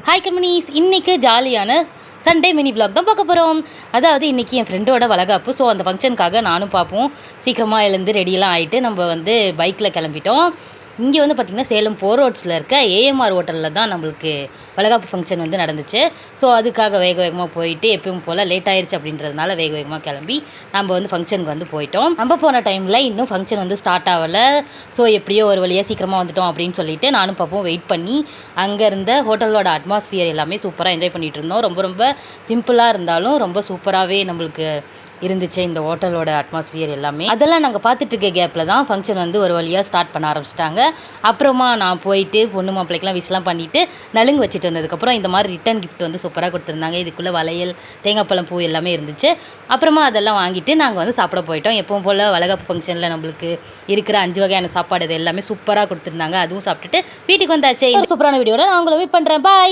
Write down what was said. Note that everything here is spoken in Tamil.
ஹாய் கம்பெனிஸ், இன்றைக்கி ஜாலியான சண்டே மினி பிளாக் தான் பார்க்க போகிறோம். அதாவது இன்றைக்கி என் ஃப்ரெண்டோட வளகாப்பு. ஸோ அந்த ஃபங்க்ஷனுக்காக நானும் பார்ப்போம் சீக்கிரமாக எழுந்து ரெடியெல்லாம் ஆகிட்டு நம்ம பைக்கில் கிளம்பிட்டோம். இங்கே பார்த்திங்கன்னா சேலம் 4 ரோட்ஸில் இருக்க ஏஎம்ஆர் ஹோட்டலில் தான் நம்மளுக்கு வளகாப்பு ஃபங்க்ஷன் நடந்துச்சு. ஸோ அதுக்காக வேகமாக போயிட்டு எப்பவும் போல் லேட் ஆயிடுச்சு அப்படின்றதுனால வேகமாக கிளம்பி நம்ம ஃபங்க்ஷனுக்கு போயிட்டோம். நம்ம போன டைமில் இன்னும் ஃபங்க்ஷன் ஸ்டார்ட் ஆகலை. ஸோ எப்படியோ ஒரு வழியாக சீக்கிரமாக வந்துட்டோம் அப்படின்னு சொல்லிட்டு நானும் பார்ப்போம் வெயிட் பண்ணி அங்கே இருந்த ஹோட்டலோட அட்மாஸ்ஃபியர் எல்லாமே சூப்பராக என்ஜாய் பண்ணிகிட்டு இருந்தோம். ரொம்ப சிம்பிளாக இருந்தாலும் ரொம்ப சூப்பராகவே நம்மளுக்கு இருந்துச்சு இந்த ஹோட்டலோட அட்மாஸ்ஃபியர் எல்லாமே. அதெல்லாம் நாங்கள் பார்த்துட்டு இருக்க கேப்பில் தான் ஃபங்க்ஷன் ஒரு வழியாக ஸ்டார்ட் பண்ண ஆரம்பிச்சிட்டாங்க. அப்புறமா நான் போயிட்டு பொண்ணு மாப்பிள்ளைக்கெலாம் விஷலாம் பண்ணிவிட்டு நலுங்கு வச்சுட்டு வந்ததுக்கப்புறம் இந்த மாதிரி ரிட்டன் கிஃப்ட் சூப்பராக கொடுத்துருந்தாங்க. இதுக்குள்ளே வளையல், தேங்காய்ப்பழம், பூ எல்லாமே இருந்துச்சு. அப்புறமா அதெல்லாம் வாங்கிட்டு நாங்கள் சாப்பிட போயிட்டோம். எப்பவும் போல் வளகாப்பு ஃபங்க்ஷனில் நம்மளுக்கு இருக்கிற 5 வகையான சாப்பாடு இது எல்லாமே சூப்பராக கொடுத்துருந்தாங்க. அதுவும் சாப்பிட்டுட்டு வீட்டுக்கு வந்தாச்சு. சூப்பரான வீடியோவில் நான் உங்களை மீட் பண்ணுறேன். பாய்.